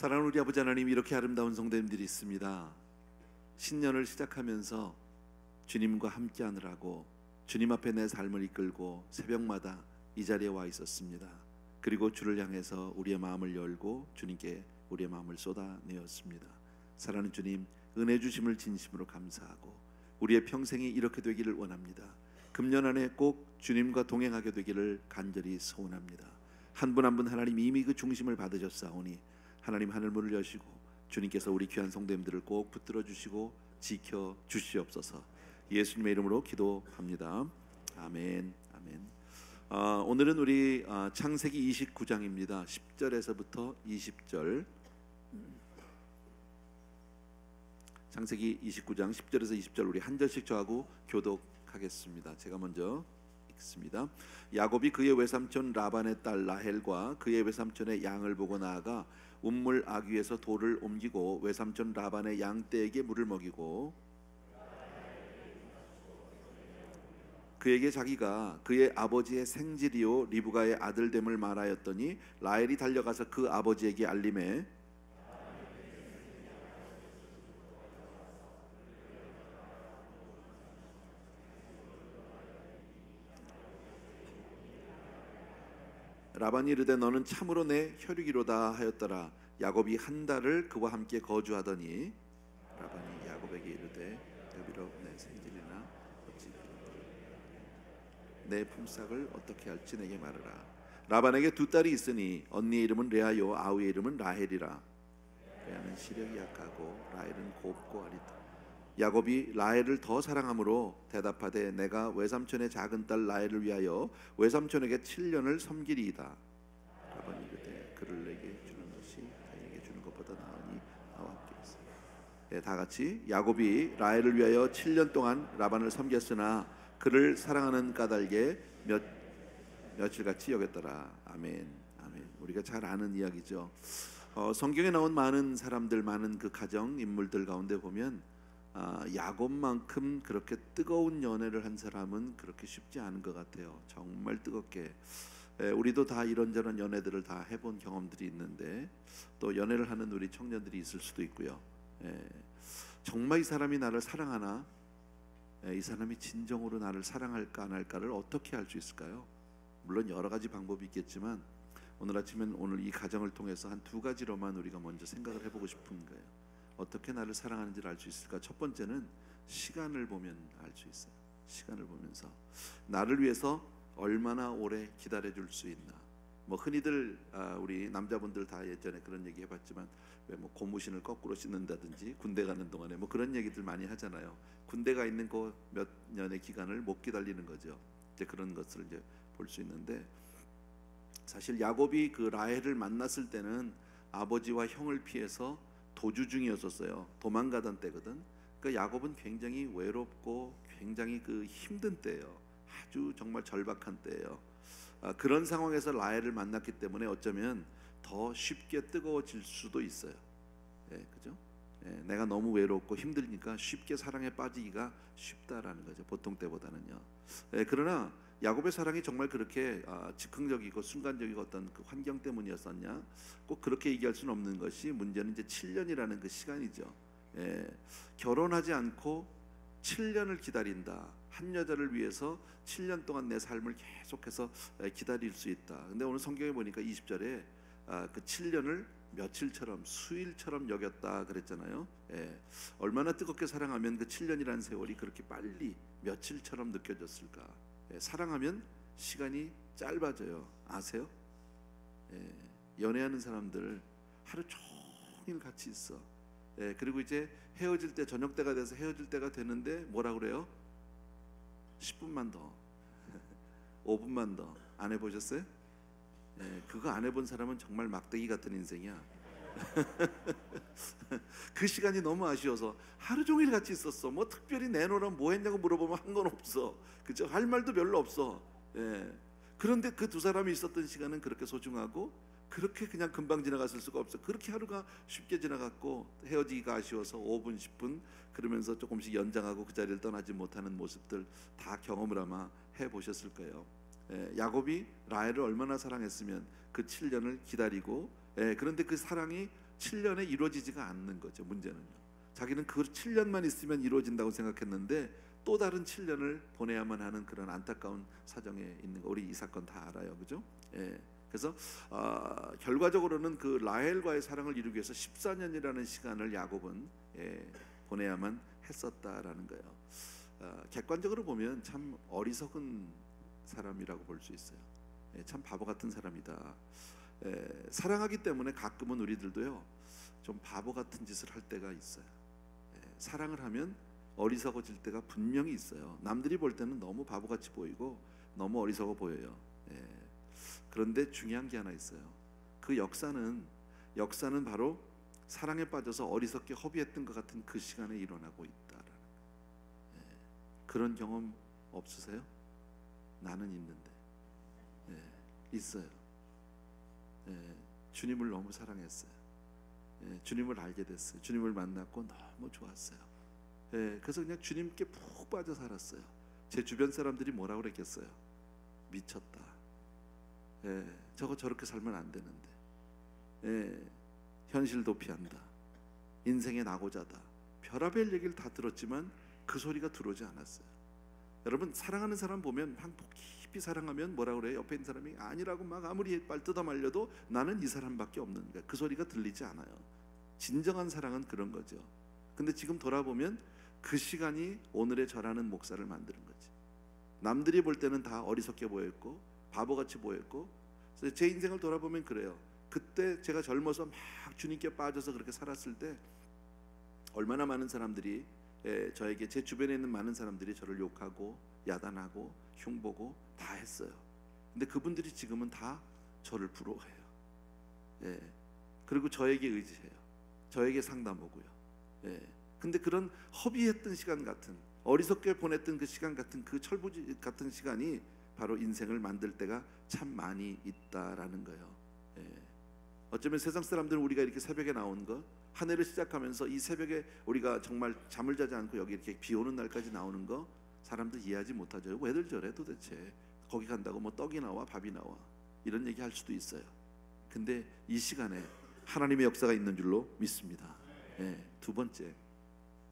사랑하는 우리 아버지 하나님, 이렇게 아름다운 성도님들이 있습니다. 신년을 시작하면서 주님과 함께 하느라고 주님 앞에 내 삶을 이끌고 새벽마다 이 자리에 와 있었습니다. 그리고 주를 향해서 우리의 마음을 열고 주님께 우리의 마음을 쏟아내었습니다. 사랑하는 주님, 은혜 주심을 진심으로 감사하고 우리의 평생이 이렇게 되기를 원합니다. 금년 안에 꼭 주님과 동행하게 되기를 간절히 소원합니다. 한 분 한 분 하나님 이미 그 중심을 받으셨사오니 하나님 하늘문을 여시고 주님께서 우리 귀한 성도님들을 꼭 붙들어 주시고 지켜 주시옵소서. 예수님의 이름으로 기도합니다. 아멘. 아멘. 오늘은 우리 창세기 29장입니다. 10절에서부터 20절. 창세기 29장 10절에서 20절 우리 한 절씩 저하고 교독하겠습니다. 제가 먼저 읽습니다. 야곱이 그의 외삼촌 라반의 딸 라헬과 그의 외삼촌의 양을 보고 나아가 운물 아귀에서 돌을 옮기고 외삼촌 라반의 양떼에게 물을 먹이고 그에게 자기가 그의 아버지의 생질이요 리브가의 아들됨을 말하였더니 라헬이 달려가서 그 아버지에게 알림해 라반이 이르되 너는 참으로 내 혈육이로다 하였더라. 야곱이 한 달을 그와 함께 거주하더니 라반이 야곱에게 이르되 여비로 내 생질이나 어찌 내 품삯을 어떻게 할지 내게 말하라. 라반에게 두 딸이 있으니 언니의 이름은 레아요 아우의 이름은 라헬이라. 레아는 시력이 약하고 라헬은 곱고 아리따. 야곱이 라헬을 더 사랑함으로 대답하되 내가 외삼촌의 작은 딸 라헬을 위하여 외삼촌에게 7년을 섬기리이다. 라반이 이르되 그를 내게 주는 것이 자기에게 주는 것보다 나으니 나와 함께 있어. 네, 다 같이 야곱이 라헬을 위하여 7년 동안 라반을 섬겼으나 그를 사랑하는 까닭에 며칠같이 여겼더라. 아멘. 아멘. 우리가 잘 아는 이야기죠. 성경에 나온 많은 사람들, 많은 그 가정 인물들 가운데 보면 야곱만큼 그렇게 뜨거운 연애를 한 사람은 그렇게 쉽지 않은 것 같아요. 정말 뜨겁게. 우리도 다 이런저런 연애들을 다 해본 경험들이 있는데 또 연애를 하는 우리 청년들이 있을 수도 있고요. 정말 이 사람이 나를 사랑하나? 이 사람이 진정으로 나를 사랑할까 안 할까를 어떻게 알 수 있을까요? 물론 여러 가지 방법이 있겠지만 오늘 아침엔 오늘 이 가정을 통해서 한 두 가지로만 우리가 먼저 생각을 해보고 싶은 거예요. 어떻게 나를 사랑하는지를 알 수 있을까? 첫 번째는 시간을 보면 알 수 있어요. 시간을 보면서 나를 위해서 얼마나 오래 기다려줄 수 있나. 뭐 흔히들 우리 남자분들 다 예전에 그런 얘기 해봤지만 왜 뭐 고무신을 거꾸로 신는다든지 군대 가는 동안에 뭐 그런 얘기들 많이 하잖아요. 군대가 있는 그 몇 년의 기간을 못 기다리는 거죠. 이제 그런 것을 이제 볼 수 있는데 사실 야곱이 그 라헬을 만났을 때는 아버지와 형을 피해서 도주 중이었었어요. 도망가던 때거든. 그러니까 야곱은 굉장히 외롭고 굉장히 그 힘든 때예요. 아주 정말 절박한 때예요. 그런 상황에서 라헬을 만났기 때문에 어쩌면 더 쉽게 뜨거워질 수도 있어요. 그죠? 내가 너무 외롭고 힘들니까 쉽게 사랑에 빠지기가 쉽다라는 거죠. 보통 때보다는요. 그러나 야곱의 사랑이 정말 그렇게 즉흥적이고 순간적이고 어떤 그 환경 때문이었었냐? 꼭 그렇게 얘기할 수는 없는 것이 문제는 이제 7년이라는 그 시간이죠. 결혼하지 않고 7년을 기다린다. 한 여자를 위해서 7년 동안 내 삶을 계속해서 기다릴 수 있다. 근데 오늘 성경에 보니까 20절에 그 7년을 며칠처럼 수일처럼 여겼다 그랬잖아요. 얼마나 뜨겁게 사랑하면 그 7년이라는 세월이 그렇게 빨리 며칠처럼 느껴졌을까? 사랑하면 시간이 짧아져요. 아세요? 연애하는 사람들 하루 종일 같이 있어. 그리고 이제 헤어질 때 저녁 때가 돼서 헤어질 때가 되는데 뭐라 그래요? 10분만 더 5분만 더. 안 해보셨어요? 그거 안 해본 사람은 정말 막대기 같은 인생이야. 그 시간이 너무 아쉬워서 하루 종일 같이 있었어. 뭐 특별히 내놓으라 뭐 했냐고 물어보면 한 건 없어. 그죠? 할 말도 별로 없어. 그런데 그 두 사람이 있었던 시간은 그렇게 소중하고 그렇게 그냥 금방 지나갔을 수가 없어. 그렇게 하루가 쉽게 지나갔고 헤어지기가 아쉬워서 5분 10분 그러면서 조금씩 연장하고 그 자리를 떠나지 못하는 모습들 다 경험을 아마 해보셨을 거예요. 야곱이 라헬을 얼마나 사랑했으면 그 7년을 기다리고 그런데 그 사랑이 7년에 이루어지지가 않는 거죠. 문제는요. 자기는 그 7년만 있으면 이루어진다고 생각했는데 또 다른 7년을 보내야만 하는 그런 안타까운 사정에 있는 거 우리 이 사건 다 알아요, 그죠? 예. 그래서 결과적으로는 그 라헬과의 사랑을 이루기 위해서 14년이라는 시간을 야곱은 보내야만 했었다라는 거예요. 객관적으로 보면 참 어리석은 사람이라고 볼 수 있어요. 참 바보 같은 사람이다. 사랑하기 때문에 가끔은 우리들도요 좀 바보 같은 짓을 할 때가 있어요. 사랑을 하면 어리석어질 때가 분명히 있어요. 남들이 볼 때는 너무 바보같이 보이고 너무 어리석어 보여요. 그런데 중요한 게 하나 있어요. 그 역사는 바로 사랑에 빠져서 어리석게 허비했던 것 같은 그 시간에 일어나고 있다라는 그런 경험 없으세요? 나는 있는데 있어요. 주님을 너무 사랑했어요. 주님을 알게 됐어요. 주님을 만났고 너무 좋았어요. 그래서 그냥 주님께 푹 빠져 살았어요. 제 주변 사람들이 뭐라고 그랬겠어요? 미쳤다. 저거 저렇게 살면 안 되는데. 현실 도피한다. 인생의 낙오자다. 별의별 얘기를 다 들었지만 그 소리가 들어오지 않았어요. 여러분 사랑하는 사람 보면 막 깊이 사랑하면 뭐라 그래요? 옆에 있는 사람이 아니라고 막 아무리 말 뜯어 말려도 나는 이 사람밖에 없는 거야. 그 소리가 들리지 않아요. 진정한 사랑은 그런 거죠. 근데 지금 돌아보면 그 시간이 오늘의 저라는 목사를 만드는 거지. 남들이 볼 때는 다 어리석게 보였고 바보같이 보였고 그래서 제 인생을 돌아보면 그래요. 그때 제가 젊어서 막 주님께 빠져서 그렇게 살았을 때 얼마나 많은 사람들이 저에게 제 주변에 있는 많은 사람들이 저를 욕하고 야단하고 흉보고 다 했어요. 근데 그분들이 지금은 다 저를 부러워해요. 그리고 저에게 의지해요. 저에게 상담 오고요. 근데 그런 허비했던 시간 같은 어리석게 보냈던 그 시간 같은 그 철부지 같은 시간이 바로 인생을 만들 때가 참 많이 있다라는 거예요. 어쩌면 세상 사람들은 우리가 이렇게 새벽에 나온 거 한 해를 시작하면서 이 새벽에 우리가 정말 잠을 자지 않고 여기 이렇게 비 오는 날까지 나오는 거 사람들 이해하지 못하죠. 왜들 저래 도대체. 거기 간다고 뭐 떡이 나와 밥이 나와 이런 얘기 할 수도 있어요. 근데 이 시간에 하나님의 역사가 있는 줄로 믿습니다. 두 번째,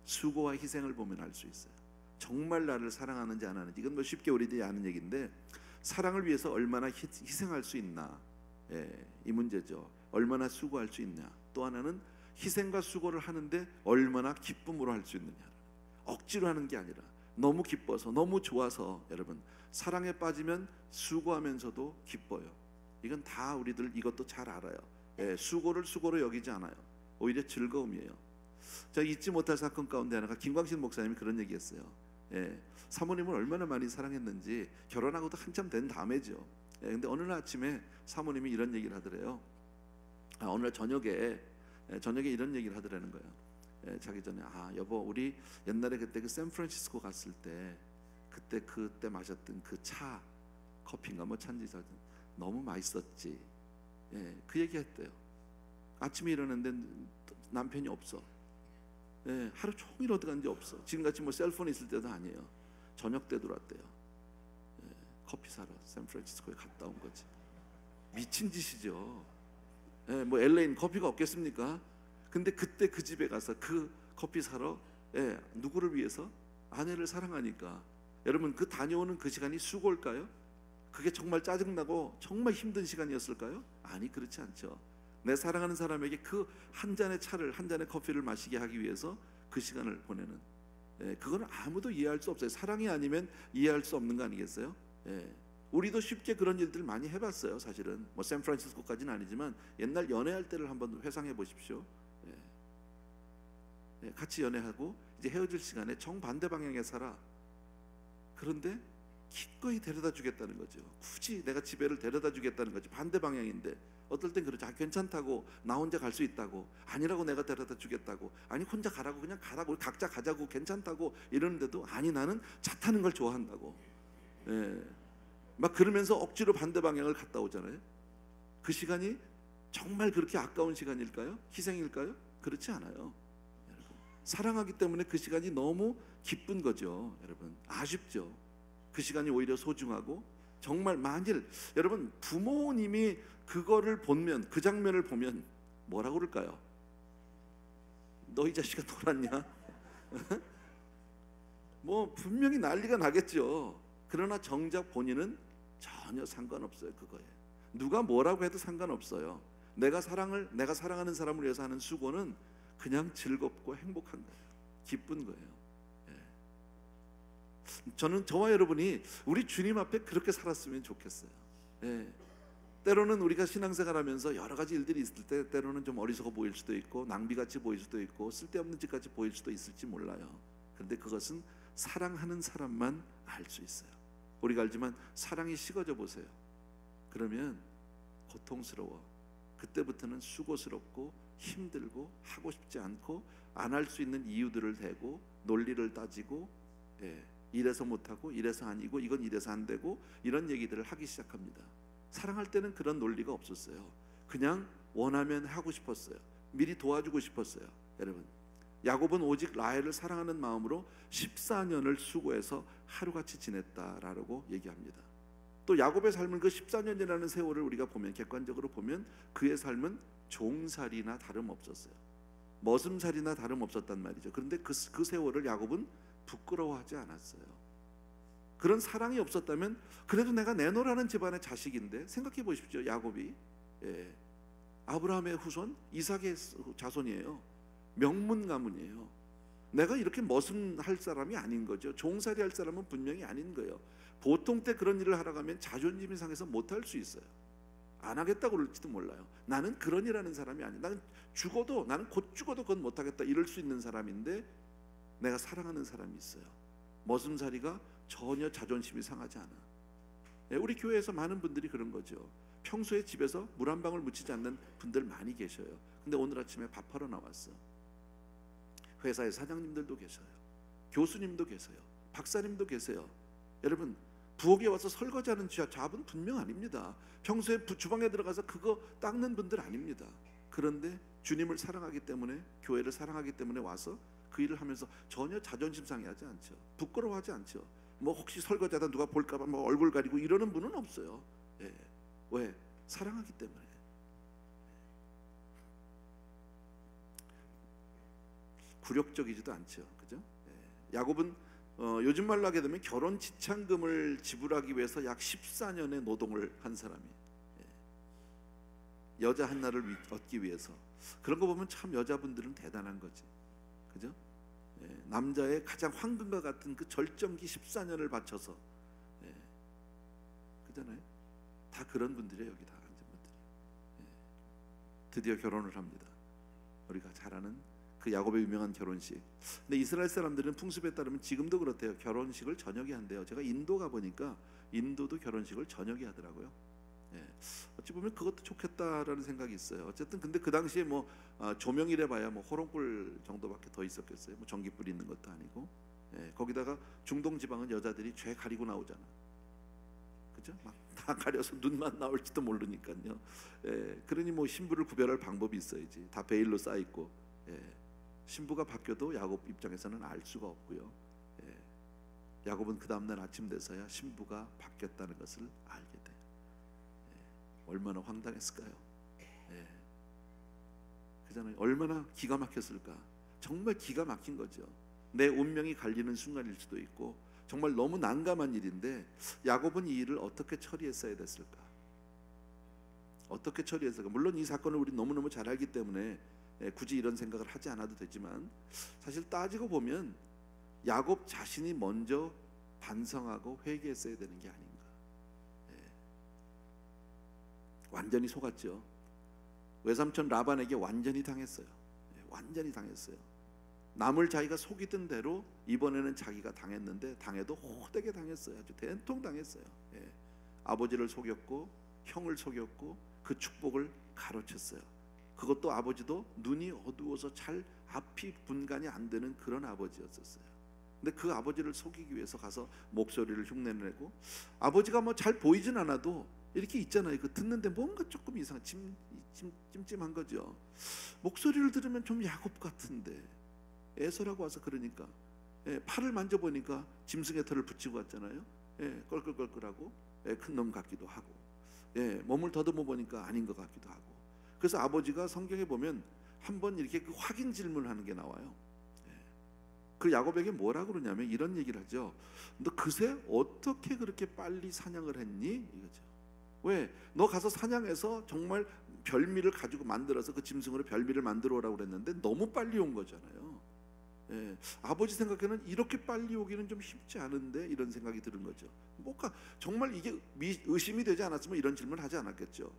수고와 희생을 보면 알 수 있어요. 정말 나를 사랑하는지 안 하는지. 이건 뭐 쉽게 우리들이 아는 얘기인데 사랑을 위해서 얼마나 희생할 수 있나, 이 문제죠. 얼마나 수고할 수 있냐. 또 하나는 희생과 수고를 하는데 얼마나 기쁨으로 할 수 있느냐. 억지로 하는 게 아니라 너무 기뻐서 너무 좋아서. 여러분 사랑에 빠지면 수고하면서도 기뻐요. 이건 다 우리들 이것도 잘 알아요. 수고를 수고로 여기지 않아요. 오히려 즐거움이에요. 제가 잊지 못할 사건 가운데 하나가 김광신 목사님이 그런 얘기했어요. 사모님을 얼마나 많이 사랑했는지 결혼하고도 한참 된 다음에죠. 근데 어느 날 아침에 사모님이 이런 얘기를 하더래요. 어느 날 저녁에 이런 얘기를 하더라는 거예요. 자기 전에 여보 우리 옛날에 그때 그 샌프란시스코 갔을 때 그때 마셨던 그 차 커피인가 뭐 찬지 너무 맛있었지. 그 얘기했대요. 아침에 일어났는데 남편이 없어. 하루 종일 어디 간지 없어. 지금같이 뭐 셀폰이 있을 때도 아니에요. 저녁 때 들어왔대요. 커피 사러 샌프란시스코에 갔다 온 거지. 미친 짓이죠. 뭐 LA는 커피가 없겠습니까? 근데 그때 그 집에 가서 그 커피 사러 누구를 위해서? 아내를 사랑하니까. 여러분 그 다녀오는 그 시간이 수고일까요? 그게 정말 짜증나고 정말 힘든 시간이었을까요? 아니 그렇지 않죠. 내 사랑하는 사람에게 그 한 잔의 차를 한 잔의 커피를 마시게 하기 위해서 그 시간을 보내는 그건 아무도 이해할 수 없어요. 사랑이 아니면 이해할 수 없는 거 아니겠어요? 우리도 쉽게 그런 일들 많이 해봤어요. 사실은 뭐 샌프란시스코까지는 아니지만 옛날 연애할 때를 한번 회상해 보십시오. 같이 연애하고 이제 헤어질 시간에 정반대 방향에 살아. 그런데 기꺼이 데려다 주겠다는 거죠. 굳이 내가 집에를 데려다 주겠다는 거죠. 반대 방향인데 어떨 땐 그러죠. 괜찮다고, 나 혼자 갈 수 있다고, 아니라고 내가 데려다 주겠다고, 아니 혼자 가라고, 그냥 가라고, 각자 가자고, 괜찮다고 이러는데도 아니 나는 차 타는 걸 좋아한다고. 막 그러면서 억지로 반대 방향을 갔다 오잖아요. 그 시간이 정말 그렇게 아까운 시간일까요? 희생일까요? 그렇지 않아요. 여러분 사랑하기 때문에 그 시간이 너무 기쁜 거죠. 여러분 아쉽죠. 그 시간이 오히려 소중하고 정말 만일 여러분 부모님이 그거를 보면 그 장면을 보면 뭐라고 그럴까요? 너 이 자식아 놀았냐? 뭐 분명히 난리가 나겠죠. 그러나 정작 본인은 전혀 상관없어요. 그거에 누가 뭐라고 해도 상관없어요. 내가 사랑하는 사람을 위해서 하는 수고는 그냥 즐겁고 행복한 거예요. 기쁜 거예요. 저는 저와 여러분이 우리 주님 앞에 그렇게 살았으면 좋겠어요. 때로는 우리가 신앙생활하면서 여러 가지 일들이 있을 때 때로는 좀 어리석어 보일 수도 있고 낭비같이 보일 수도 있고 쓸데없는 짓같이 보일 수도 있을지 몰라요. 그런데 그것은 사랑하는 사람만 알 수 있어요. 우리가 알지만 사랑이 식어져 보세요. 그러면 고통스러워. 그때부터는 수고스럽고 힘들고 하고 싶지 않고 안 할 수 있는 이유들을 대고 논리를 따지고 이래서 못하고 이래서 아니고 이건 이래서 안 되고 이런 얘기들을 하기 시작합니다. 사랑할 때는 그런 논리가 없었어요. 그냥 원하면 하고 싶었어요. 미리 도와주고 싶었어요. 여러분, 야곱은 오직 라헬을 사랑하는 마음으로 14년을 수고해서 하루같이 지냈다라고 얘기합니다. 또 야곱의 삶은 그 14년이라는 세월을 우리가 보면 객관적으로 보면 그의 삶은 종살이나 다름없었어요. 머슴살이나 다름없었단 말이죠. 그런데 그 세월을 야곱은 부끄러워하지 않았어요. 그런 사랑이 없었다면 그래도 내가 내노라는 집안의 자식인데 생각해 보십시오. 야곱이 아브라함의 후손 이삭의 자손이에요. 명문 가문이에요. 내가 이렇게 머슴할 사람이 아닌 거죠. 종살이 할 사람은 분명히 아닌 거예요. 보통 때 그런 일을 하러 가면 자존심이 상해서 못할 수 있어요. 안 하겠다고 그럴지도 몰라요. 나는 그런 일하는 사람이 아니야. 나는 곧 죽어도 그건 못하겠다 이럴 수 있는 사람인데 내가 사랑하는 사람이 있어요. 머슴살이가 전혀 자존심이 상하지 않아. 우리 교회에서 많은 분들이 그런 거죠. 평소에 집에서 물 한 방울 묻히지 않는 분들 많이 계셔요. 근데 오늘 아침에 밥하러 나왔어. 회사의 사장님들도 계셔요. 교수님도 계세요. 박사님도 계세요. 여러분, 부엌에 와서 설거지하는 잡은 분명 아닙니다. 평소에 주방에 들어가서 그거 닦는 분들 아닙니다. 그런데 주님을 사랑하기 때문에, 교회를 사랑하기 때문에 와서 그 일을 하면서 전혀 자존심 상해하지 않죠. 부끄러워하지 않죠. 뭐 혹시 설거지하다 누가 볼까봐 뭐 얼굴 가리고 이러는 분은 없어요. 왜? 사랑하기 때문에. 굴욕적이지도 않죠. 그죠? 야곱은 요즘 말로 하게 되면 결혼 지참금을 지불하기 위해서 약 14년의 노동을 한 사람이, 여자 하나를 얻기 위해서. 그런 거 보면 참 여자분들은 대단한 거지. 그죠? 남자의 가장 황금과 같은 그 절정기 14년을 바쳐서, 그잖아요. 다 그런 분들이에요. 여기 다 앉은 분들이. 드디어 결혼을 합니다. 우리가 잘 아는 그 야곱의 유명한 결혼식. 근데 이스라엘 사람들은 풍습에 따르면 지금도 그렇대요. 결혼식을 저녁에 한대요. 제가 인도 가보니까 인도도 결혼식을 저녁에 하더라고요. 어찌 보면 그것도 좋겠다라는 생각이 있어요. 어쨌든 근데 그 당시에 뭐 조명이래 봐야 뭐 호롱불 정도밖에 더 있었겠어요. 뭐 전기불 있는 것도 아니고. 거기다가 중동 지방은 여자들이 죄 가리고 나오잖아. 그죠? 막 다 가려서 눈만 나올지도 모르니까요. 그러니 뭐 신부를 구별할 방법이 있어야지. 다 베일로 쌓여 있고. 신부가 바뀌어도 야곱 입장에서는 알 수가 없고요. 야곱은 그 다음날 아침 돼서야 신부가 바뀌었다는 것을 알게 돼요. 얼마나 황당했을까요? 그잖아요. 얼마나 기가 막혔을까. 정말 기가 막힌 거죠. 내 운명이 갈리는 순간일 수도 있고 정말 너무 난감한 일인데 야곱은 이 일을 어떻게 처리했어야 됐을까? 어떻게 처리했을까? 물론 이 사건을 우리 너무너무 잘 알기 때문에 굳이 이런 생각을 하지 않아도 되지만 사실 따지고 보면 야곱 자신이 먼저 반성하고 회개했어야 되는 게 아닌가. 완전히 속았죠. 외삼촌 라반에게 완전히 당했어요. 완전히 당했어요. 남을 자기가 속이던 대로 이번에는 자기가 당했는데 당해도 호되게 당했어요. 아주 된통 당했어요. 아버지를 속였고 형을 속였고 그 축복을 가로챘어요. 그것도 아버지도 눈이 어두워서 잘 앞이 분간이 안 되는 그런 아버지였었어요. 근데 그 아버지를 속이기 위해서 가서 목소리를 흉내내고, 아버지가 뭐 잘 보이진 않아도 이렇게 있잖아요. 그 듣는데 뭔가 조금 이상 찜찜한 거죠. 목소리를 들으면 좀 야곱 같은데 에서라고 와서 그러니까 팔을 만져보니까 짐승의 털을 붙이고 왔잖아요. 껄끌껄끌하고 큰 놈 같기도 하고 몸을 더듬어 보니까 아닌 것 같기도 하고. 그래서 아버지가 성경에 보면 한번 이렇게 그 확인 질문하는 게 나와요. 그 야곱에게 뭐라 그러냐면 이런 얘기를 하죠. 너 그새 어떻게 그렇게 빨리 사냥을 했니? 이거죠. 왜? 너 가서 사냥해서 정말 별미를 가지고 만들어서 그 짐승으로 별미를 만들어 오라고 그랬는데 너무 빨리 온 거잖아요. 아버지 생각에는 이렇게 빨리 오기는 좀 쉽지 않은데 이런 생각이 드는 거죠. 뭐가 정말 이게 의심이 되지 않았으면 이런 질문을 하지 않았겠죠.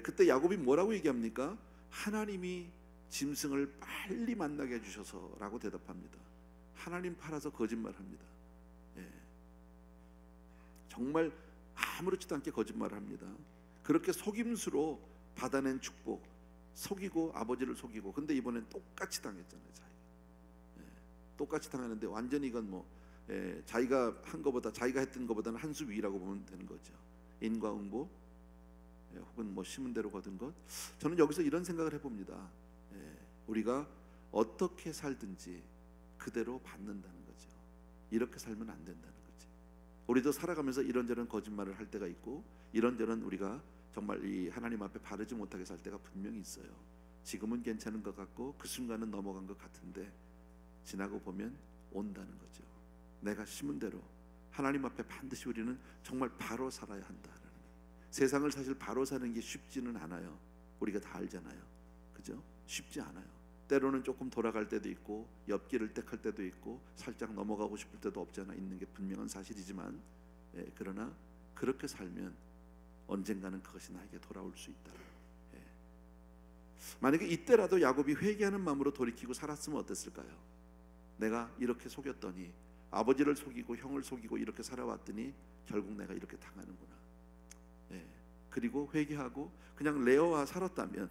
그때 야곱이 뭐라고 얘기합니까? 하나님이 짐승을 빨리 만나게 해주셔서라고 대답합니다. 하나님 팔아서 거짓말합니다. 정말 아무렇지도 않게 거짓말을 합니다. 그렇게 속임수로 받아낸 축복, 속이고 아버지를 속이고, 근데 이번엔 똑같이 당했잖아요. 자기가 똑같이 당하는데 완전히 이건 뭐 자기가 한 거보다, 자기가 했던 거보다는 한 수 위라고 보면 되는 거죠. 인과응보, 혹은 뭐 심은 대로 거둔 것. 저는 여기서 이런 생각을 해봅니다. 우리가 어떻게 살든지 그대로 받는다는 거죠. 이렇게 살면 안 된다는 거지. 우리도 살아가면서 이런저런 거짓말을 할 때가 있고, 이런저런 우리가 정말 이 하나님 앞에 바르지 못하게 살 때가 분명히 있어요. 지금은 괜찮은 것 같고 그 순간은 넘어간 것 같은데 지나고 보면 온다는 거죠. 내가 심은 대로 하나님 앞에 반드시 우리는 정말 바로 살아야 한다는 거예요. 세상을 사실 바로 사는 게 쉽지는 않아요. 우리가 다 알잖아요. 그죠? 쉽지 않아요. 때로는 조금 돌아갈 때도 있고 옆길을 택할 때도 있고 살짝 넘어가고 싶을 때도 없잖아 있는 게 분명한 사실이지만, 그러나 그렇게 살면 언젠가는 그것이 나에게 돌아올 수 있다. 만약에 이때라도 야곱이 회개하는 마음으로 돌이키고 살았으면 어땠을까요? 내가 이렇게 속였더니, 아버지를 속이고 형을 속이고 이렇게 살아왔더니 결국 내가 이렇게 당하는구나. 그리고 회개하고 그냥 레어와 살았다면,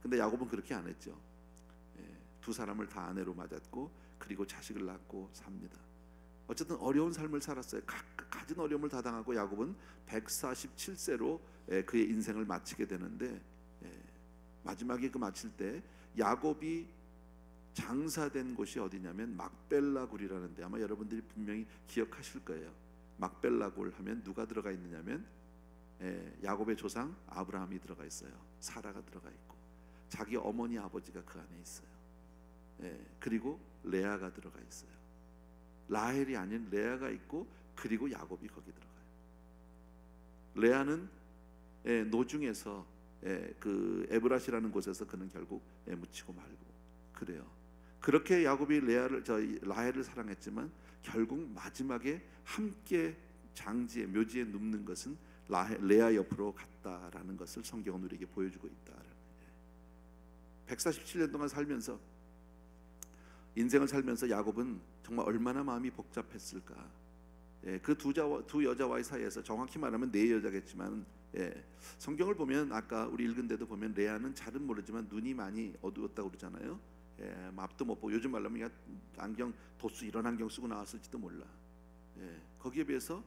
근데 야곱은 그렇게 안 했죠. 두 사람을 다 아내로 맞았고 그리고 자식을 낳고 삽니다. 어쨌든 어려운 삶을 살았어요. 갖은 어려움을 다 당하고 야곱은 147세로 그의 인생을 마치게 되는데, 마지막에 그 마칠 때 야곱이 장사된 곳이 어디냐면 막벨라 굴이라는데, 아마 여러분들이 분명히 기억하실 거예요. 막벨라 굴 하면 누가 들어가 있느냐면 야곱의 조상 아브라함이 들어가 있어요. 사라가 들어가 있고 자기 어머니 아버지가 그 안에 있어요. 그리고 레아가 들어가 있어요. 라헬이 아닌 레아가 있고 그리고 야곱이 거기 들어가요. 레아는 노중에서 그 에브라시라는 곳에서 그는 결국 묻히고 말고 그래요. 그렇게 야곱이 라헬을 사랑했지만 결국 마지막에 함께 장지에 묘지에 눕는 것은 레아 옆으로 갔다라는 것을 성경은 우리에게 보여주고 있다. 147년 동안 살면서, 인생을 살면서 야곱은 정말 얼마나 마음이 복잡했을까. 그 두 여자와의 사이에서, 정확히 말하면 네 여자겠지만, 성경을 보면 아까 우리 읽은 데도 보면 레아는 잘은 모르지만 눈이 많이 어두웠다고 그러잖아요. 앞도 못 보고, 요즘 말로 하면 안경 도수 이런 안경 쓰고 나왔을지도 몰라. 거기에 비해서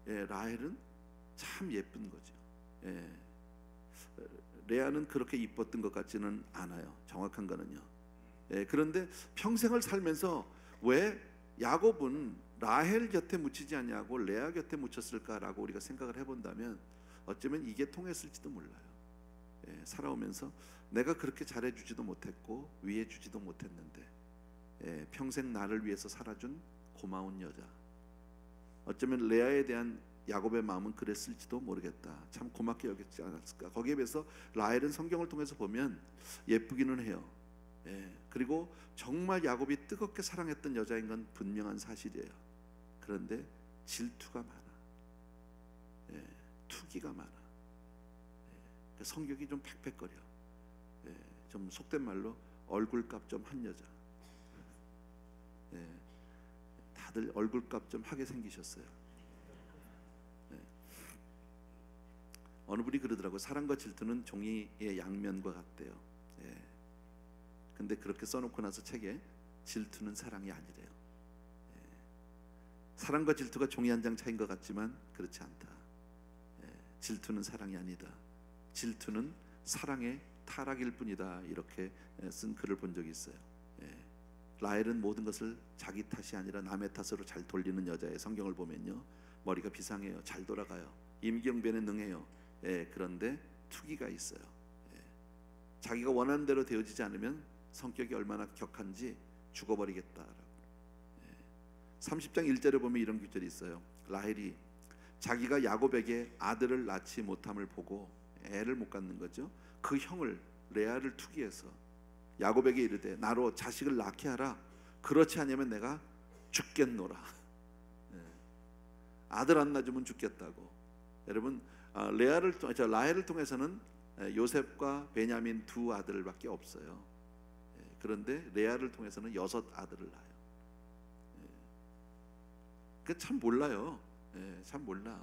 라헬은 참 예쁜 거죠. 레아는 그렇게 이뻤던 것 같지는 않아요. 정확한 거는요. 그런데 평생을 살면서 왜 야곱은 라헬 곁에 묻히지 않냐고 레아 곁에 묻혔을까라고 우리가 생각을 해본다면 어쩌면 이게 통했을지도 몰라요. 살아오면서 내가 그렇게 잘해주지도 못했고 위해주지도 못했는데 평생 나를 위해서 살아준 고마운 여자. 어쩌면 레아에 대한 야곱의 마음은 그랬을지도 모르겠다. 참 고맙게 여겼지 않았을까. 거기에 비해서 라헬은 성경을 통해서 보면 예쁘기는 해요. 그리고 정말 야곱이 뜨겁게 사랑했던 여자인 건 분명한 사실이에요. 그런데 질투가 많아. 투기가 많아. 성격이 좀 팩팩거려. 좀 속된 말로 얼굴값 좀 한 여자. 다들 얼굴값 좀 하게 생기셨어요. 어느 분이 그러더라고요. 사랑과 질투는 종이의 양면과 같대요. 근데 그렇게 써놓고 나서 책에 질투는 사랑이 아니래요. 사랑과 질투가 종이 한 장 차이인 것 같지만 그렇지 않다. 질투는 사랑이 아니다. 질투는 사랑의 타락일 뿐이다. 이렇게 쓴 글을 본 적이 있어요. 라헬은 모든 것을 자기 탓이 아니라 남의 탓으로 잘 돌리는 여자의 성경을 보면요, 머리가 비상해요. 잘 돌아가요. 임기응변에 능해요. 그런데 투기가 있어요. 자기가 원하는 대로 되어지지 않으면 성격이 얼마나 격한지 죽어버리겠다라고. 30장 1절에 보면 이런 구절이 있어요. 라헬이 자기가 야곱에게 아들을 낳지 못함을 보고 애를 못 갖는 거죠. 그 형을 레아를 투기해서 야곱에게 이르되 나로 자식을 낳게 하라. 그렇지 않으면 내가 죽겠노라. 아들 안 낳아주면 죽겠다고. 여러분, 라헬을 통해서는 요셉과 베냐민 두 아들밖에 없어요. 그런데 레아를 통해서는 6 아들을 낳아요. 그 참 몰라요. 참 몰라.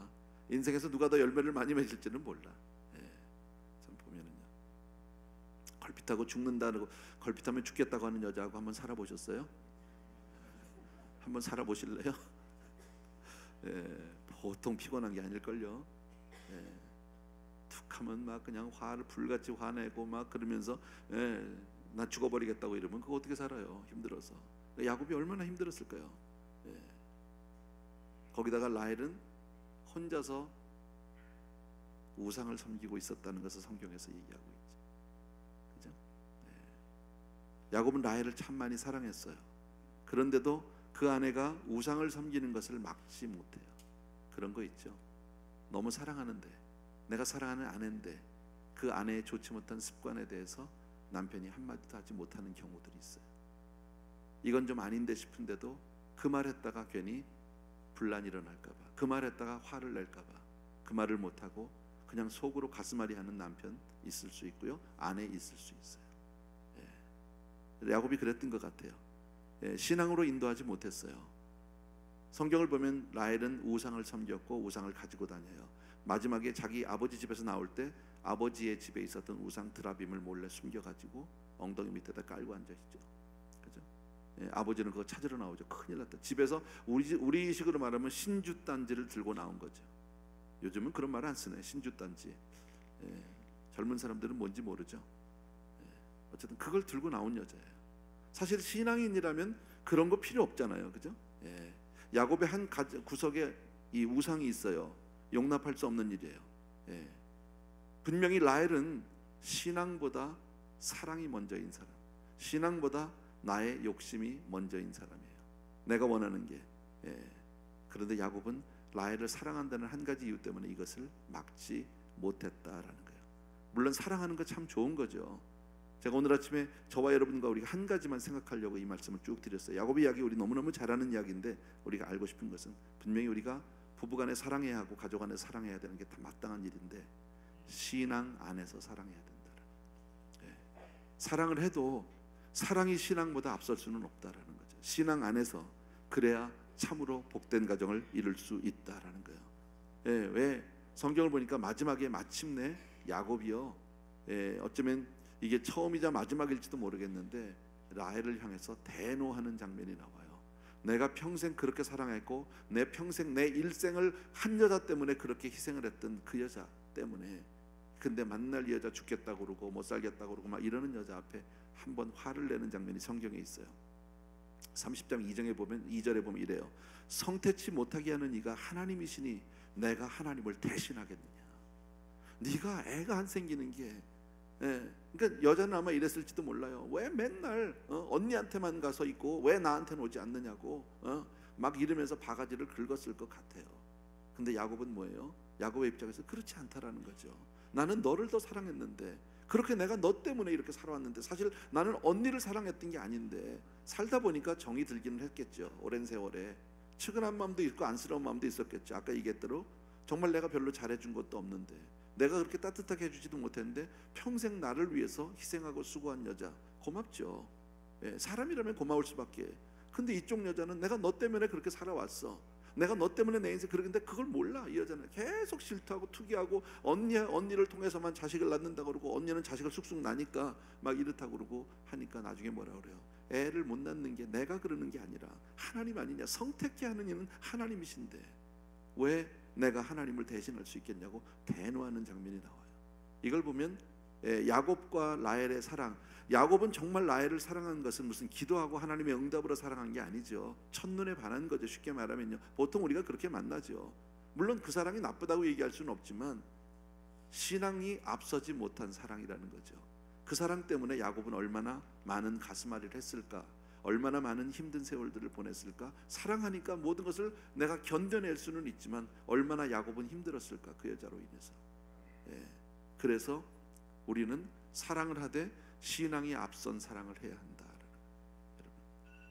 인생에서 누가 더 열매를 많이 맺을지는 몰라. 참 보면은요. 걸핏하고 죽는다고, 걸핏하면 죽겠다고 하는 여자하고 한번 살아보셨어요? 한번 살아보실래요? 보통 피곤한 게 아닐걸요. 툭하면 막 그냥 화를 불같이 화내고 막 그러면서 나 죽어버리겠다고 이러면 그거 어떻게 살아요? 힘들어서. 야곱이 얼마나 힘들었을까요? 거기다가 라헬은 혼자서 우상을 섬기고 있었다는 것을 성경에서 얘기하고 있죠. 그죠? 야곱은 라헬을 참 많이 사랑했어요. 그런데도 그 아내가 우상을 섬기는 것을 막지 못해요. 그런 거 있죠. 너무 사랑하는데, 내가 사랑하는 아내인데 그 아내의 좋지 못한 습관에 대해서 남편이 한마디도 하지 못하는 경우들이 있어요. 이건 좀 아닌데 싶은데도 그 말했다가 괜히 분란이 일어날까봐, 그 말했다가 화를 낼까봐 그 말을 못하고 그냥 속으로 가슴앓이 하는 남편 있을 수 있고요, 아내 있을 수 있어요. 야곱이 그랬던 것 같아요. 신앙으로 인도하지 못했어요. 성경을 보면 라헬은 우상을 섬겼고 우상을 가지고 다녀요. 마지막에 자기 아버지 집에서 나올 때 아버지의 집에 있었던 우상 드라빔을 몰래 숨겨가지고 엉덩이 밑에다 깔고 앉아있죠. 그죠? 아버지는 그거 찾으러 나오죠. 큰일 났다. 집에서 우리 식으로 말하면 신주단지를 들고 나온 거죠. 요즘은 그런 말 안 쓰네. 신주단지. 젊은 사람들은 뭔지 모르죠. 어쨌든 그걸 들고 나온 여자예요. 사실 신앙인이라면 그런 거 필요 없잖아요. 그죠? 야곱의 한 구석에 이 우상이 있어요. 용납할 수 없는 일이에요. 분명히 라헬은 신앙보다 사랑이 먼저인 사람, 신앙보다 나의 욕심이 먼저인 사람이에요. 내가 원하는 게. 그런데 야곱은 라헬을 사랑한다는 한 가지 이유 때문에 이것을 막지 못했다라는 거예요. 물론 사랑하는 거 참 좋은 거죠. 제가 오늘 아침에 저와 여러분과 우리가 한 가지만 생각하려고 이 말씀을 쭉 드렸어요. 야곱의 이야기 우리 너무너무 잘 아는 이야기인데, 우리가 알고 싶은 것은 분명히 우리가 부부간에 사랑해야 하고 가족 안에 사랑해야 되는 게 다 마땅한 일인데, 신앙 안에서 사랑해야 된다는. 사랑을 해도 사랑이 신앙보다 앞설 수는 없다라는 거죠. 신앙 안에서 그래야 참으로 복된 가정을 이룰 수 있다라는 거예요. 왜 성경을 보니까 마지막에 마침내 야곱이요, 어쩌면 이게 처음이자 마지막일지도 모르겠는데 라헬을 향해서 대노하는 장면이 나와요. 내가 평생 그렇게 사랑했고 내 평생 내 일생을 한 여자 때문에 그렇게 희생을 했던 그 여자 때문에, 근데 만날 이 여자 죽겠다고 그러고 못 살겠다고 그러고 막 이러는 여자 앞에 한번 화를 내는 장면이 성경에 있어요. 30장 2절에 보면 이래요. 성태치 못하게 하는 이가 하나님이시니 내가 하나님을 대신하겠느냐. 네가 애가 안 생기는 게, 그러니까 여자는 아마 이랬을지도 몰라요. 왜 맨날 언니한테만 가서 있고 왜 나한테는 오지 않느냐고 막 이러면서 바가지를 긁었을 것 같아요. 근데 야곱은 뭐예요? 야곱의 입장에서 그렇지 않다라는 거죠. 나는 너를 더 사랑했는데, 그렇게 내가 너 때문에 이렇게 살아왔는데, 사실 나는 언니를 사랑했던 게 아닌데 살다 보니까 정이 들기는 했겠죠. 오랜 세월에 측은한 마음도 있고 안쓰러운 마음도 있었겠죠. 아까 얘기했대로 정말 내가 별로 잘해준 것도 없는데, 내가 그렇게 따뜻하게 해주지도 못했는데 평생 나를 위해서 희생하고 수고한 여자, 고맙죠. 사람이라면 고마울 수밖에. 근데 이쪽 여자는 내가 너 때문에 그렇게 살아왔어, 내가 너 때문에 내 인생 그러는데 그걸 몰라. 이 여자는 계속 질투하고 투기하고 언니를 통해서만 자식을 낳는다고 그러고, 언니는 자식을 쑥쑥 나니까 막 이렇다고 그러고 하니까 나중에 뭐라 그래요? 애를 못 낳는 게 내가 그러는 게 아니라 하나님 아니냐, 성택케 하는 이는 하나님이신데 왜 내가 하나님을 대신할 수 있겠냐고 대노하는 장면이 나와요. 이걸 보면 야곱과 라헬의 사랑, 야곱은 정말 라헬을 사랑한 것은 무슨 기도하고 하나님의 응답으로 사랑한 게 아니죠. 첫눈에 반한 거죠. 쉽게 말하면요. 보통 우리가 그렇게 만나죠. 물론 그 사랑이 나쁘다고 얘기할 수는 없지만 신앙이 앞서지 못한 사랑이라는 거죠. 그 사랑 때문에 야곱은 얼마나 많은 가슴앓이를 했을까, 얼마나 많은 힘든 세월들을 보냈을까. 사랑하니까 모든 것을 내가 견뎌낼 수는 있지만 얼마나 야곱은 힘들었을까, 그 여자로 인해서. 그래서 우리는 사랑을 하되 신앙이 앞선 사랑을 해야 한다.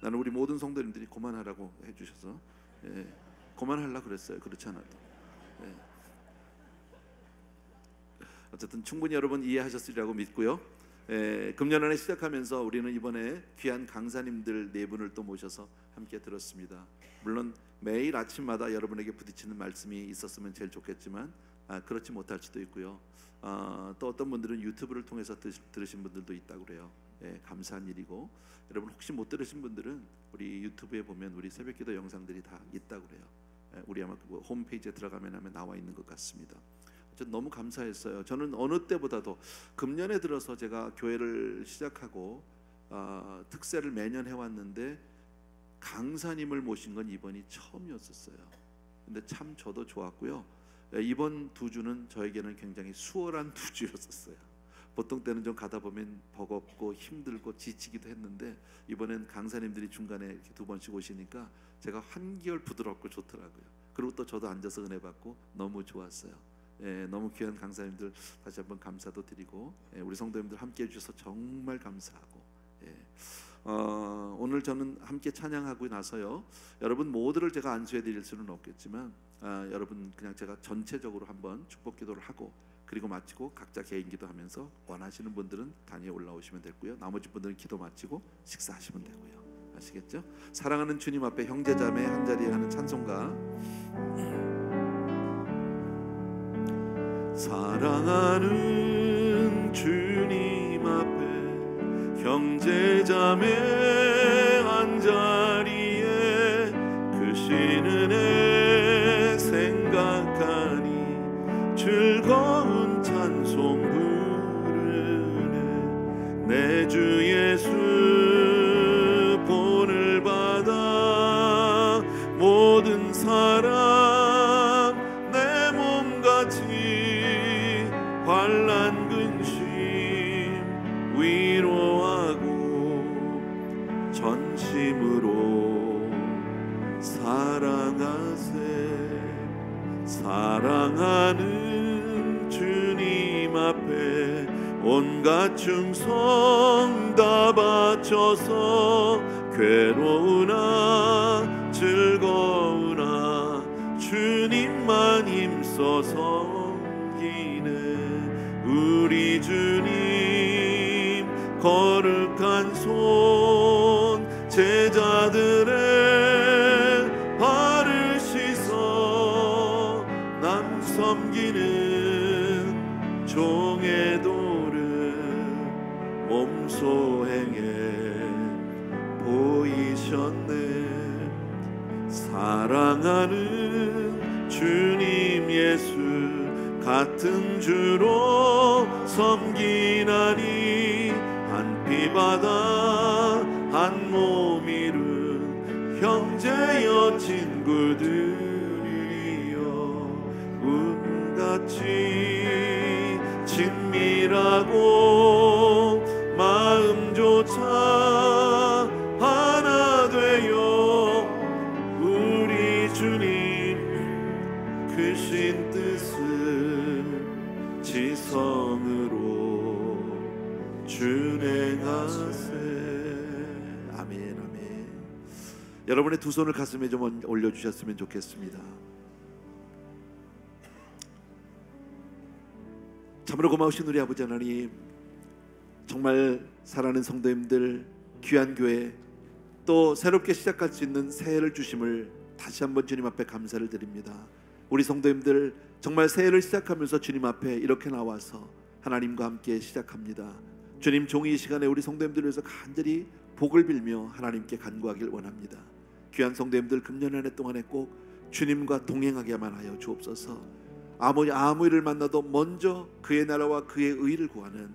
나는 우리 모든 성도님들이 그만하라고 해주셔서 그만하려고 그랬어요. 그렇지 않아도. 어쨌든 충분히 여러분 이해하셨으리라고 믿고요. 금년안에 시작하면서 우리는 이번에 귀한 강사님들 4분을 또 모셔서 함께 들었습니다. 물론 매일 아침마다 여러분에게 부딪히는 말씀이 있었으면 제일 좋겠지만 그렇지 못할 수도 있고요. 또 어떤 분들은 유튜브를 통해서 들으신 분들도 있다고 그래요. 감사한 일이고, 여러분 혹시 못 들으신 분들은 우리 유튜브에 보면 우리 새벽기도 영상들이 다 있다고 그래요. 우리 아마 그 홈페이지에 들어가면 나와 있는 것 같습니다. 너무 감사했어요. 저는 어느 때보다도 금년에 들어서 제가 교회를 시작하고 특세를 매년 해왔는데 강사님을 모신 건 이번이 처음이었었어요. 근데 참 저도 좋았고요. 이번 2주는 저에게는 굉장히 수월한 2주였었어요. 보통 때는 좀 가다 보면 버겁고 힘들고 지치기도 했는데 이번엔 강사님들이 중간에 이렇게 2번씩 오시니까 제가 한결 부드럽고 좋더라고요. 그리고 또 저도 앉아서 은혜 받고 너무 좋았어요. 너무 귀한 강사님들 다시 한번 감사도 드리고, 우리 성도님들 함께 해주셔서 정말 감사하고, 오늘 저는 함께 찬양하고 나서요, 여러분 모두를 제가 안수해 드릴 수는 없겠지만 여러분 그냥 제가 전체적으로 한번 축복 기도를 하고, 그리고 마치고 각자 개인 기도하면서 원하시는 분들은 단위에 올라오시면 되고요, 나머지 분들은 기도 마치고 식사하시면 되고요. 아시겠죠? 사랑하는 주님 앞에 형제자매 한자리에 하는 찬송가, 사랑하는 주님 앞에 형제자매 한자리에 크신 은혜 생각하니 즐거운 찬송 부르네. 내 주 예수 본을 받아 모든 사람 내 몸같이 환난 근심 위로하고 전심으로 사랑하세. 사랑하는 주님 앞에 온갖 충성 다 바쳐서 괴로우나 즐거우나 주님만 힘써서 우리 주님 거룩한 손 제자들의 발을 씻어 남 섬기는 종의 도를 몸소 행해 보이셨네. 사랑하는 주님 예수 같은 주로 섬기나니 한 피바다 한 몸 이룬 형제여 친구들이여 운같이 친밀하고 마음조차 하나 되어 우리 주님 크신 뜻을 지성으로 준행하세. 아멘, 아멘. 여러분의 두 손을 가슴에 좀 올려주셨으면 좋겠습니다. 참으로 고마우신 우리 아버지 하나님, 정말 사랑하는 성도님들, 귀한 교회, 또 새롭게 시작할 수 있는 새해를 주심을 다시 한번 주님 앞에 감사를 드립니다. 우리 성도님들 정말 새해를 시작하면서 주님 앞에 이렇게 나와서 하나님과 함께 시작합니다. 주님, 종이 이 시간에 우리 성도님들을 위해서 간절히 복을 빌며 하나님께 간구하길 원합니다. 귀한 성도님들, 금년 한 해 동안에 꼭 주님과 동행하게만 하여 주옵소서. 아무 일을 만나도 먼저 그의 나라와 그의 의를 구하는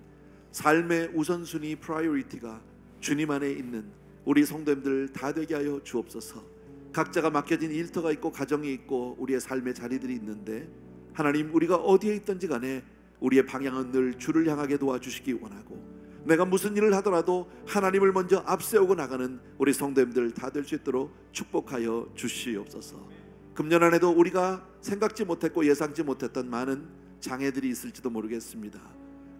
삶의 우선순위 프라이어리티가 주님 안에 있는 우리 성도님들 다 되게 하여 주옵소서. 각자가 맡겨진 일터가 있고 가정이 있고 우리의 삶의 자리들이 있는데, 하나님, 우리가 어디에 있든지 간에 우리의 방향은 늘 주를 향하게 도와주시기 원하고, 내가 무슨 일을 하더라도 하나님을 먼저 앞세우고 나가는 우리 성도님들 다 될 수 있도록 축복하여 주시옵소서. 금년 안에도 우리가 생각지 못했고 예상치 못했던 많은 장애들이 있을지도 모르겠습니다.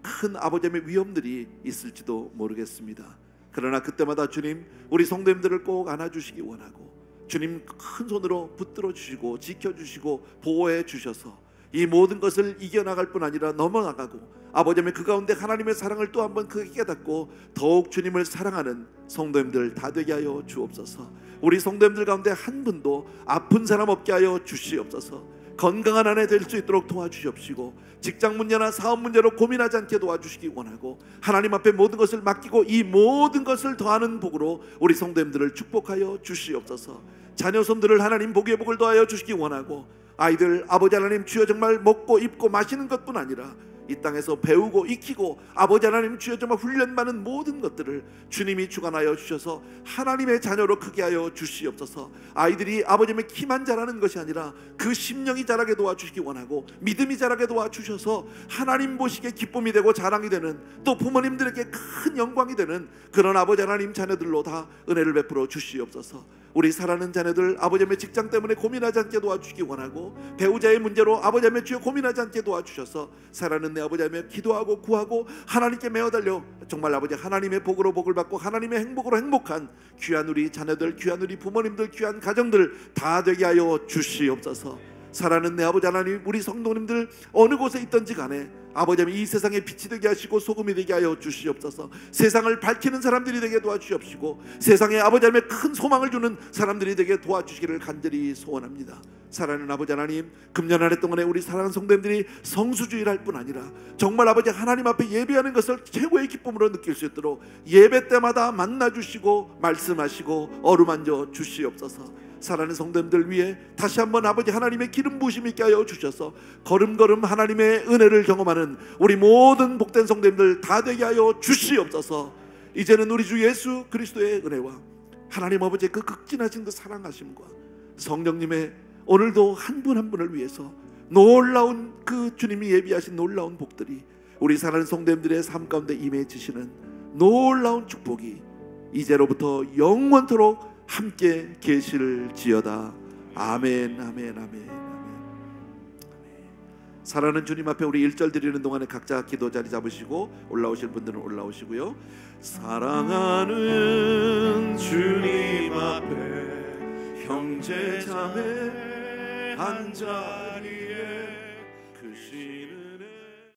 큰 아버지의 위험들이 있을지도 모르겠습니다. 그러나 그때마다 주님, 우리 성도님들을 꼭 안아주시기 원하고, 주님 큰 손으로 붙들어 주시고 지켜주시고 보호해 주셔서 이 모든 것을 이겨나갈 뿐 아니라 넘어나가고, 아버지의 그 가운데 하나님의 사랑을 또 한번 크게 깨닫고 더욱 주님을 사랑하는 성도님들 다 되게 하여 주옵소서. 우리 성도님들 가운데 한 분도 아픈 사람 없게 하여 주시옵소서. 건강한 한 해 될 수 있도록 도와주시옵시고, 직장 문제나 사업 문제로 고민하지 않게 도와주시기 원하고, 하나님 앞에 모든 것을 맡기고 이 모든 것을 더하는 복으로 우리 성도님들을 축복하여 주시옵소서. 자녀 손들을 하나님 복의 복을 더하여 주시기 원하고, 아이들 아버지 하나님 주여 정말 먹고 입고 마시는 것뿐 아니라 이 땅에서 배우고 익히고 아버지 하나님 주여 정말 훈련받는 모든 것들을 주님이 주관하여 주셔서 하나님의 자녀로 크게 하여 주시옵소서. 아이들이 아버지의 키만 자라는 것이 아니라 그 심령이 자라게 도와주시기 원하고, 믿음이 자라게 도와주셔서 하나님 보시기에 기쁨이 되고 자랑이 되는, 또 부모님들에게 큰 영광이 되는 그런 아버지 하나님 자녀들로 다 은혜를 베풀어 주시옵소서. 우리 사랑하는 자녀들 아버지의 직장 때문에 고민하지 않게 도와주시기 원하고, 배우자의 문제로 아버지의 주여 고민하지 않게 도와주셔서 사랑하는 내 아버지의 기도하고 구하고 하나님께 매어달려 정말 아버지 하나님의 복으로 복을 받고 하나님의 행복으로 행복한 귀한 우리 자녀들, 귀한 우리 부모님들, 귀한 가정들 다 되게 하여 주시옵소서. 사랑하는 내 아버지 하나님, 우리 성도님들 어느 곳에 있든지 간에 아버지 이 세상에 빛이 되게 하시고 소금이 되게 하여 주시옵소서. 세상을 밝히는 사람들이 되게 도와주시옵시고, 세상에 아버지 하나님의 큰 소망을 주는 사람들이 되게 도와주시기를 간절히 소원합니다. 사랑하는 아버지 하나님, 금년 한 해 동안에 우리 사랑하는 성도님들이 성수주의를 할 뿐 아니라 정말 아버지 하나님 앞에 예배하는 것을 최고의 기쁨으로 느낄 수 있도록 예배 때마다 만나주시고 말씀하시고 어루만져 주시옵소서. 사랑하는 성도님들 위해 다시 한번 아버지 하나님의 기름 부으심 있게 하여 주셔서 걸음걸음 하나님의 은혜를 경험하는 우리 모든 복된 성도님들 다 되게 하여 주시옵소서. 이제는 우리 주 예수 그리스도의 은혜와 하나님 아버지의 그 극진하신 그 사랑하심과 성령님의 오늘도 한 분 한 분을 위해서 놀라운 그 주님이 예비하신 놀라운 복들이 우리 사랑하는 성도님들의 삶 가운데 임해지시는 놀라운 축복이 이제로부터 영원토록 함께 계실지어다. 아멘, 아멘, 아멘, 아멘. 사랑하는 주님 앞에 우리 1절 드리는 동안에 각자 기도 자리 잡으시고 올라오실 분들은 올라오시고요. 사랑하는 주님 앞에 형제 자매 한 자리에